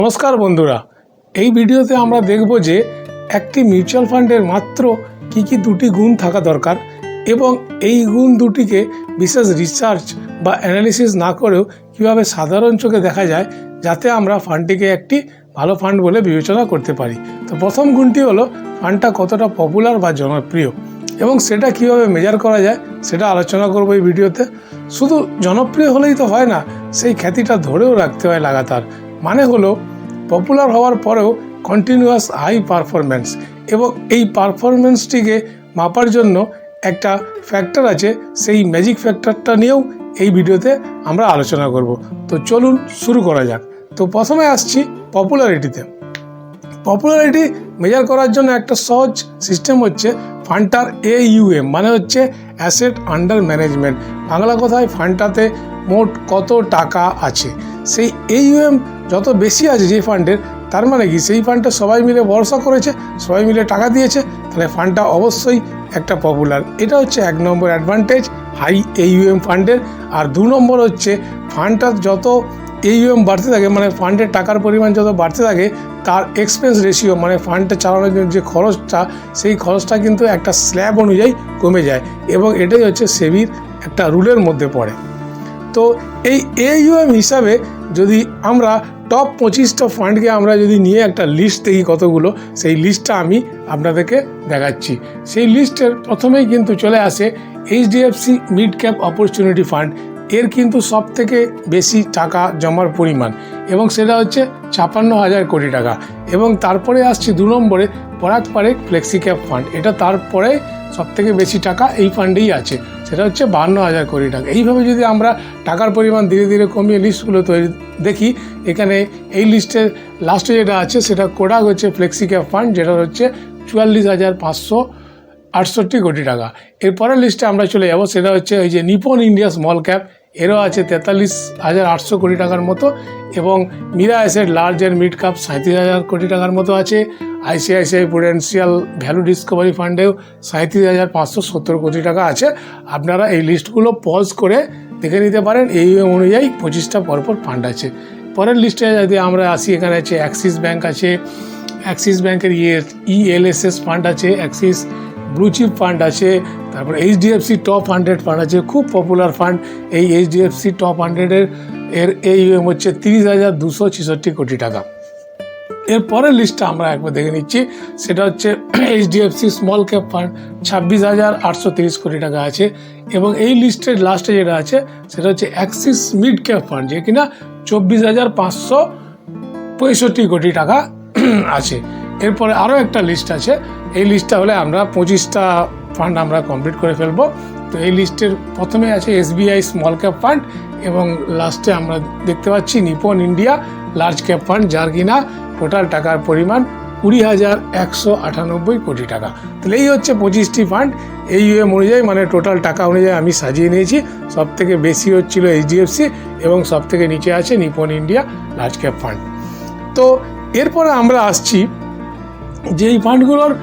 নমস্কার বন্ধুরা, এই ভিডিওতে আমরা দেখব যে একটি মিউচুয়াল ফান্ডের মাত্র কি দুটি গুণ থাকা দরকার এবং এই গুণ দুটিকে বিশেষ রিসার্চ বা অ্যানালিসিস না করেও কিভাবে সাধারণ চোখে দেখা যায় যাতে আমরা ফান্ডটিকে একটি ভালো ফান্ড বলে বিবেচনা করতে পারি। তো প্রথম গুণটি হলো ফান্ডটা কতটা পপুলার বা জনপ্রিয় এবং সেটা কিভাবে মেজার করা যায় সেটা আলোচনা করব এই ভিডিওতে। শুধু জনপ্রিয় হলেই তো হয় না, সেই খ্যাতিটা ধরেও রাখতে হয় লাগাতার। মানে হলো পপুলার হওয়ার পরেও কন্টিনিউয়াস হাই পারফরম্যান্স, এবং এই পারফরম্যান্সটিকে মাপার জন্য একটা ফ্যাক্টর আছে, সেই ম্যাজিক ফ্যাক্টরটা নিয়েও এই ভিডিওতে আমরা আলোচনা করব। তো চলুন শুরু করা যাক। তো প্রথমে আসছি পপুলারিটিতে। পপুলারিটি মেজার করার জন্য একটা সহজ সিস্টেম হচ্ছে ফান্ডটার AUM, মানে হচ্ছে অ্যাসেট আন্ডার ম্যানেজমেন্ট। বাংলা কথায় ফান্ডটাতে মোট কত টাকা আছে। সেই AUM যত বেশি আছে যে ফান্ডের, তার মানে কি সেই ফান্ডটা সবাই মিলে ভরসা করেছে, সবাই মিলে টাকা দিয়েছে, তাহলে ফান্ডটা অবশ্যই একটা পপুলার। এটা হচ্ছে 1 নম্বর অ্যাডভান্টেজ হাই AUM ফান্ডের। আর 2 নম্বর হচ্ছে ফান্ডটার যত AUM বাড়তে থাকে, মানে ফান্ডের টাকার পরিমাণ যত বাড়তে থাকে, তার এক্সপেন্স রেশিও মানে ফান্ডটা চালানোর জন্য যে খরচটা, সেই খরচটা কিন্তু একটা স্ল্যাব অনুযায়ী কমে যায়, এবং এটাই হচ্ছে সেবির একটা রুলের মধ্যে পড়ে। তো এই AUM হিসাবে যদি আমরা টপ 25টা ফান্ডকে আমরা যদি নিয়ে একটা লিস্ট দেখি কতগুলো, সেই লিস্টটা আমি আপনাদেরকে দেখাচ্ছি। সেই লিস্টের প্রথমেই কিন্তু চলে আসে HDFC mid cap opportunity fund. এর কিন্তু সব থেকে বেশি টাকা জমার পরিমাণ, এবং সেটা হচ্ছে 56,000 কোটি টাকা। এবং তারপরে আসছে 2 নম্বরে পরাগ পারেখ ফ্লেক্সি ক্যাপ ফান্ড। এটা তারপরে সব থেকে বেশি টাকা এই ফান্ডেই আছে, সেটা হচ্ছে 52,000 কোটি টাকা। এইভাবে যদি আমরা টাকার পরিমাণ ধীরে ধীরে কমিয়ে লিস্টগুলো তৈরি দেখি, এখানে এই লিস্টের লাস্টে যেটা আছে সেটা কোডাক হচ্ছে ফ্লেক্সি ক্যাপ ফান্ড, যেটা হচ্ছে 44,568 কোটি টাকা। এরপরের লিস্টে আমরা চলে যাব, সেটা হচ্ছে ওই যে নিপন ইন্ডিয়া স্মল ক্যাপ, এরও আছে 43,800 কোটি টাকার মতো, এবং Mirae asset large and mid cap 37,000 crore টাকার মতো আছে। ICICI প্রুডেন্সিয়াল ভ্যালু ডিসকভারি ফান্ডেও 37,570 কোটি টাকা আছে। আপনারা এই লিস্টগুলো পজ করে দেখে নিতে পারেন। এই অনুযায়ী 25টা পরপর ফান্ড আছে। পরের লিস্টে যদি আমরা আসি, এখানে আছে অ্যাক্সিস ব্যাঙ্ক আছে, অ্যাক্সিস ব্যাঙ্কের ELSS ফান্ড আছে, অ্যাক্সিস ব্লু চিপ ফান্ড আছে, তারপর HDFC টপ 100 ফান্ড আছে, খুব পপুলার ফান্ড। এই HDFC টপ 100-এর AUM হচ্ছে 30,266 কোটি টাকা। এর পরের লিস্টটা আমরা একবার দেখে নিচ্ছি, সেটা হচ্ছে HDFC স্মল ক্যাপ ফান্ড, 26,830 কোটি টাকা আছে। এবং এই লিস্টের লাস্টে যেটা আছে সেটা হচ্ছে অ্যাক্সিস মিড ক্যাপ ফান্ড, যে কিনা 24,565 কোটি টাকা আছে। এরপরে আরও একটা লিস্ট আছে, এই লিস্টটা হলে আমরা 25টা ফান্ড আমরা কমপ্লিট করে ফেলবো। তো এই লিস্টের প্রথমে আছে SBI স্মল ক্যাপ ফান্ড, এবং লাস্টে আমরা দেখতে পাচ্ছি Nipon India large cap fund, যার কিনা টোটাল টাকার পরিমাণ 20,198 কোটি টাকা। তাহলে এই হচ্ছে 25টি ফান্ড AUM অনুযায়ী, মানে টোটাল টাকা অনুযায়ী আমি সাজিয়ে নিয়েছি। সব থেকে বেশি হচ্ছিল HDFC, এবং সব থেকে নিচে আছে Nipon India large cap fund. তো এরপরে আমরা আসছি যে এই ফান্ডগুলোর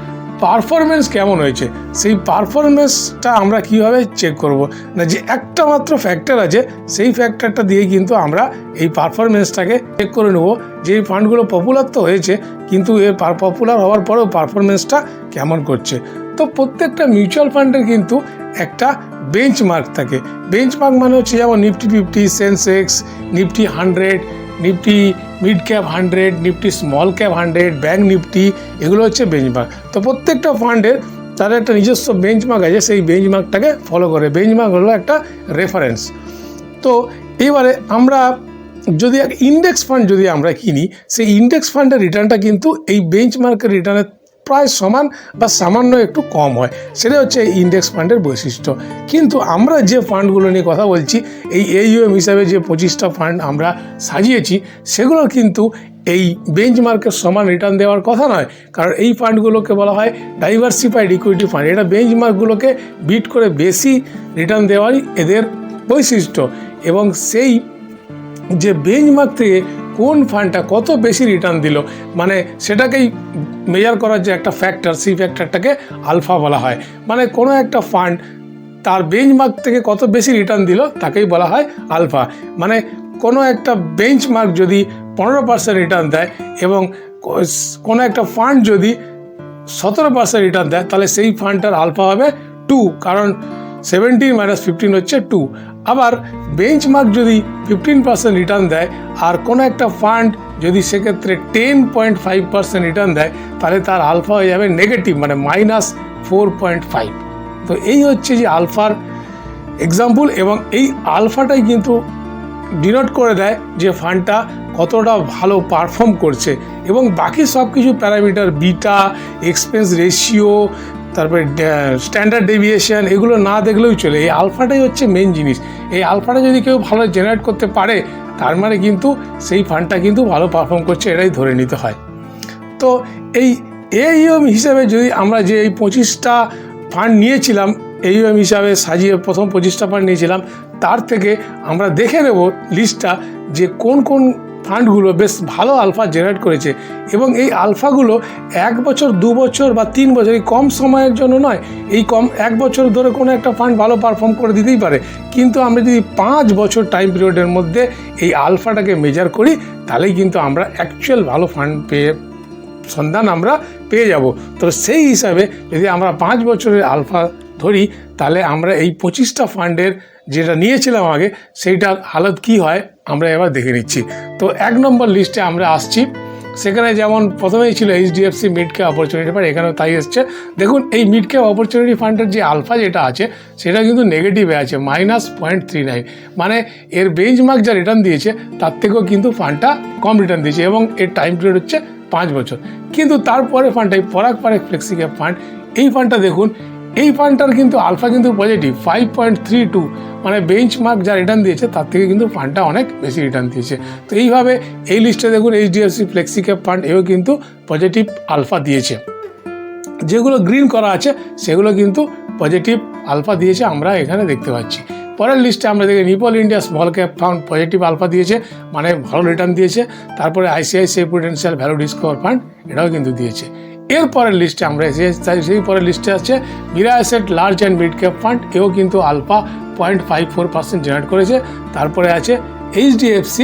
পারফরমেন্স কেমন হয়েছে। সেই পারফরমেন্সটা আমরা কিভাবে চেক করব, না যে একটা মাত্র ফ্যাক্টর আছে, সেই ফ্যাক্টরটা দিয়ে কিন্তু আমরা এই পারফরমেন্সটাকে চেক করে নেব যে এই ফান্ডগুলো পপুলার তো হয়েছে, কিন্তু এর পপুলার হওয়ার পরেও পারফরমেন্সটা কেমন করছে। তো প্রত্যেকটা মিউচুয়াল ফান্ডের কিন্তু একটা বেঞ্চমার্ক থাকে। বেঞ্চমার্ক মানে হচ্ছে যেমন Nifty 50, Sensex, Nifty 100, Nifty mid cap 100, Nifty small cap 100, bank Nifty, এগুলো হচ্ছে বেঞ্চমার্ক। তো প্রত্যেকটা ফান্ডের তার একটা নিজস্ব বেঞ্চমার্ক আছে, সেই বেঞ্চমার্কটাকে ফলো করে। বেঞ্চমার্ক হলো একটা রেফারেন্স। তো এবারে আমরা যদি এক ইন্ডেক্স ফান্ড যদি আমরা কিনি, সেই ইন্ডেক্স ফান্ডের রিটার্নটা কিন্তু এই বেঞ্চমার্কের রিটার্নের প্রায় সমান বা সামান্য একটু কম হয়, সেটা হচ্ছে ইন্ডেক্স ফান্ডের বৈশিষ্ট্য। কিন্তু আমরা যে ফান্ডগুলো নিয়ে কথা বলছি, এই AUM হিসাবে যে 25টা ফান্ড আমরা সাজিয়েছি, সেগুলো কিন্তু এই বেঞ্চমার্কের সমান রিটার্ন দেওয়ার কথা নয়, কারণ এই ফান্ডগুলোকে বলা হয় ডাইভার্সিফাইড ইকুইটি ফান্ড। এটা বেঞ্চমার্কগুলোকে বিট করে বেশি রিটার্ন দেওয়ারই এদের বৈশিষ্ট্য, এবং সেই যে বেঞ্চমার্ক থেকে কোন ফান্ডটা কত বেশি রিটার্ন দিল, মানে সেটাকেই মেজার করার যে একটা ফ্যাক্টর, সেই ফ্যাক্টরটাকে আলফা বলা হয়। মানে কোনো একটা ফান্ড তার বেঞ্চমার্ক থেকে কত বেশি রিটার্ন দিল তাকেই বলা হয় আলফা। মানে কোনো একটা বেঞ্চমার্ক যদি 15% রিটার্ন দেয় এবং কোনো একটা ফান্ড যদি 17% রিটার্ন দেয়, তাহলে সেই ফান্ডটার আলফা হবে 2, কারণ 17 - 15 হচ্ছে 2। আবার বেঞ্চমার্ক যদি 15% রিটার্ন দেয় আর কোনো একটা ফান্ড যদি সেক্ষেত্রে 10.5% রিটার্ন দেয়, তাহলে তার আলফা হয়ে যাবে নেগেটিভ, মানে -4.5। তো এই হচ্ছে যে আলফার এক্সাম্পল, এবং এই আলফাটাই কিন্তু ডিনোট করে দেয় যে ফান্ডটা কতটা ভালো পারফর্ম করছে। এবং বাকি সব কিছু প্যারামিটার, বিটা, এক্সপেন্স রেশিও, তারপরে স্ট্যান্ডার্ড ডেভিয়েশন, এগুলো না দেখলেও চলে। এই আলফাটাই হচ্ছে মেন জিনিস। এই আলফাটা যদি কেউ ভালো জেনারেট করতে পারে, তার মানে কিন্তু সেই ফান্ডটা কিন্তু ভালো পারফর্ম করছে, এটাই ধরে নিতে হয়। তো এই AUM হিসাবে যদি আমরা যে এই 25টা ফান্ড নিয়েছিলাম, AUM হিসাবে সাজিয়ে প্রথম 25টা ফান্ড নিয়েছিলাম, তার থেকে আমরা দেখে নেব লিস্টটা যে কোন কোন ফান্ডগুলো বেশ ভালো আলফা জেনারেট করেছে। এবং এই আলফাগুলো 1 বছর, 2 বছর বা 3 বছর, এই কম সময়ের জন্য নয়। এই 1 বছর ধরে কোনো একটা ফান্ড ভালো পারফর্ম করে দিতেই পারে, কিন্তু আমরা যদি 5 বছর টাইম পিরিয়ডের মধ্যে এই আলফাটাকে মেজার করি, তাহলেই কিন্তু আমরা অ্যাকচুয়াল ভালো ফান্ড সন্ধান আমরা পেয়ে যাব। তো সেই হিসাবে যদি আমরা 5 বছরের আলফা ধরি, তাহলে আমরা এই 25টা ফান্ডের যেটা নিয়েছিলাম আগে, সেইটার হালত কি হয় আমরা এবার দেখে নিচ্ছি। তো 1 নম্বর লিস্টে আমরা আসছি। সেখানে যেমন প্রথমেই ছিল HDFC mid cap opportunity fund, এখানেও তাই এসছে। দেখুন, এই মিড ক্যাপ অপরচুনিটি ফান্ডের যে আলফা যেটা আছে, সেটা কিন্তু নেগেটিভে আছে, -0.39। মানে এর বেঞ্চমার্ক যা রিটার্ন দিয়েছে তার থেকেও কিন্তু ফান্ডটা কম রিটার্ন দিয়েছে, এবং এর টাইম পিরিয়ড হচ্ছে 5 বছর। কিন্তু তারপরে ফান্ডটা, এই পরাগ পারেখ ফ্লেক্সি ক্যাপ ফান্ড, এই ফান্ডটা দেখুন, এই ফান্ডটার কিন্তু আলফা কিন্তু পজিটিভ 5.32, মানে বেঞ্চমার্ক যা রিটার্ন দিয়েছে তার থেকে কিন্তু ফান্ডটা অনেক বেশি রিটার্ন দিয়েছে। তো এইভাবে এই লিস্টে দেখুন HDFC ফ্লেক্সি ক্যাপ ফান্ড, এও কিন্তু পজিটিভ আলফা দিয়েছে। যেগুলো গ্রিন করা আছে সেগুলো কিন্তু পজিটিভ আলফা দিয়েছে, আমরা এখানে দেখতে পাচ্ছি। পরের লিস্টে আমরা দেখি Nippon India small cap fund positive alpha দিয়েছে, মানে ভালো রিটার্ন দিয়েছে। তারপরে ICICI prudential value discover fund, এটাও কিন্তু দিয়েছে। এর পরের লিস্টে আমরা সেই পরের লিস্টে আছে Mirae asset large and mid cap fund, এও কিন্তু আলফা 0.54% জেনারেট করেছে। তারপরে আছে HDFC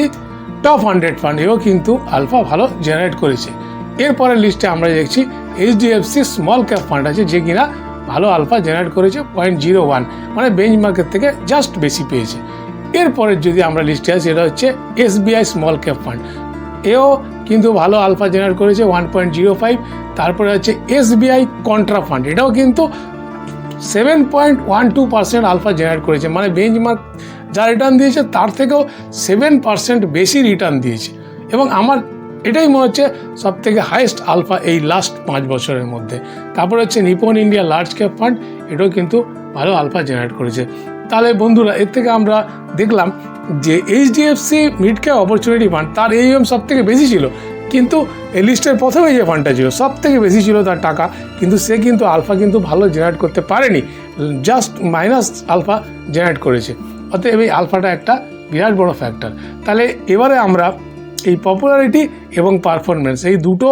টপ 100 ফান্ড, এও কিন্তু আলফা ভালো জেনারেট করেছে। এরপরের লিস্টে আমরা দেখছি HDFC স্মল ক্যাপ ফান্ড আছে, যে কিনা ভালো আলফা জেনারেট করেছে 0.01, মানে বেঞ্চমার্কের থেকে জাস্ট বেশি পেয়েছে। এরপরের যদি আমরা লিস্টে আসি, এটা হচ্ছে SBI স্মল ক্যাপ ফান্ড, এও কিন্তু ভালো আলফা জেনারেট করেছে 1.05। তারপরে হচ্ছে SBI কন্ট্রা ফান্ড, এটাও কিন্তু 7.12% আলফা জেনারেট করেছে, মানে বেঞ্চমার্ক যা রিটার্ন দিয়েছে তার থেকেও 7% বেশি রিটার্ন দিয়েছে। এবং আমার এটাই মনে হচ্ছে সব থেকে হাইয়েস্ট আলফা এই লাস্ট 5 বছরের মধ্যে। তারপরে হচ্ছে Nipon India large cap fund, এটাও কিন্তু ভালো আলফা জেনারেট করেছে। তাহলে বন্ধুরা, এর থেকে আমরা দেখলাম যে HDFC mid cap opportunity fund, তার AUM সব থেকে বেশি ছিল, কিন্তু এই লিস্টের প্রথমে যে ফান্ডটা ছিল সব থেকে বেশি ছিল তার টাকা, কিন্তু সে কিন্তু আলফা কিন্তু ভালো জেনারেট করতে পারেনি, জাস্ট মাইনাস আলফা জেনারেট করেছে। অতএব এই আলফাটা একটা বিরাট বড় ফ্যাক্টর। তাহলে এবারে আমরা এই পপুলারিটি এবং পারফরমেন্স, এই দুটো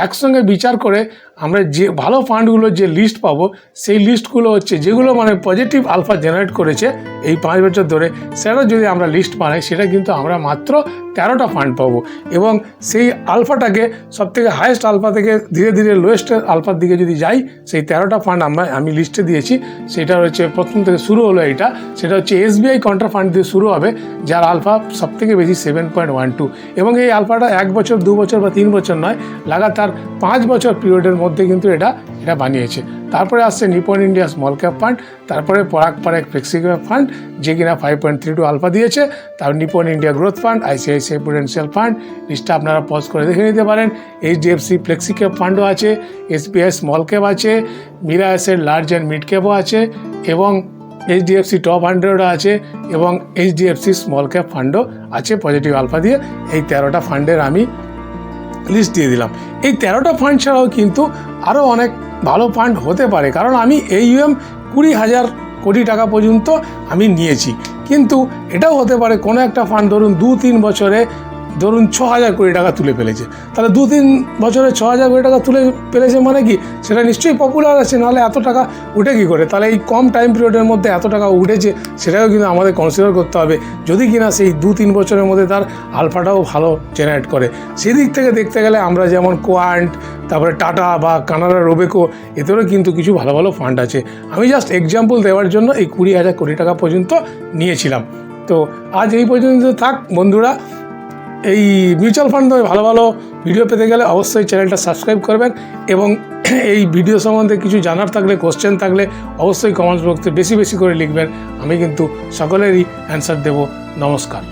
একসঙ্গে বিচার করে আমরা যে ভালো ফান্ডগুলোর যে লিস্ট পাবো, সেই লিস্টগুলো হচ্ছে যেগুলো মানে পজিটিভ আলফা জেনারেট করেছে এই 5 বছর ধরে, সেটা যদি আমরা লিস্ট বানাই, সেটা কিন্তু আমরা মাত্র 13টা ফান্ড পাবো। এবং সেই আলফাটাকে সবথেকে হাইয়েস্ট আলফা থেকে ধীরে ধীরে লোয়েস্টের আলফার দিকে যদি যাই, সেই 13টা ফান্ড আমি লিস্টে দিয়েছি। সেটা হচ্ছে প্রথম থেকে শুরু হলো এইটা, সেটা হচ্ছে SBI কন্ট্রা ফান্ড দিয়ে শুরু হবে, যার আলফা সবথেকে বেশি 7.12। এবং এই আলফাটা 1 বছর, 2 বছর বা 3 বছর নয়, লাগাতার 5 বছর পিরিয়ডের মধ্যে কিন্তু এটা বানিয়েছে। তারপরে আসছে Nipon India small cap fund, তারপরে পরাগ পারেখ ফ্লেক্সি ক্যাপ ফান্ড, যে কিনা 5.32 আলফা দিয়েছে। তারপর Nipon India growth fund, ICICI Prudential fund, লিস্টটা আপনারা পজ করে দেখে নিতে পারেন। HDFC ফ্লেক্সি ক্যাপ ফান্ডও আছে, SBI স্মল ক্যাপ আছে, Mirae asset large and mid ক্যাপও আছে, এবং HDFC টপ 100 আছে, এবং HDFC স্মল ক্যাপ ফান্ডও আছে পজিটিভ আলফা দিয়ে। এই 13টা ফান্ডের আমি লিস্ট দিয়ে দিলাম। এই 13টা ফান্ড ছাড়াও কিন্তু আরও অনেক ভালো ফান্ড হতে পারে, কারণ আমি AUM 20,000 কোটি টাকা পর্যন্ত আমি নিয়েছি। কিন্তু এটাও হতে পারে কোনো একটা ফান্ড ধরুন 2-3 বছরে ধরুন 6,000 কোটি টাকা তুলে ফেলেছে, তাহলে 2-3 বছরে 6,000 কোটি টাকা তুলে ফেলেছে মানে কি সেটা নিশ্চয়ই পপুলার আছে, নাহলে এত টাকা উঠে কী করে? তাহলে এই কম টাইম পিরিয়ডের মধ্যে এত টাকা উঠেছে সেটাও কিন্তু আমাদের কনসিডার করতে হবে, যদি কিনা সেই 2-3 বছরের মধ্যে তার আলফাটাও ভালো জেনারেট করে। সেদিক থেকে দেখতে গেলে আমরা যেমন কোয়ান্ট, তারপরে টাটা বা কানাডা রোবেকো, এদেরও কিন্তু কিছু ভালো ভালো ফান্ড আছে। আমি জাস্ট এক্সাম্পল দেওয়ার জন্য এই 20,000 কোটি টাকা পর্যন্ত নিয়েছিলাম। তো আজ এই পর্যন্ত থাক বন্ধুরা। এই মিউচুয়াল ফান্ড ভালো ভালো ভিডিও পেতে গেলে অবশ্যই চ্যানেলটা সাবস্ক্রাইব করবেন, এবং এই ভিডিও সম্বন্ধে কিছু জানার থাকলে, কোশ্চেন থাকলে অবশ্যই কমেন্টস বক্সে বেশি বেশি করে লিখবেন। আমি কিন্তু সকলেরই অ্যান্সার দেব। নমস্কার।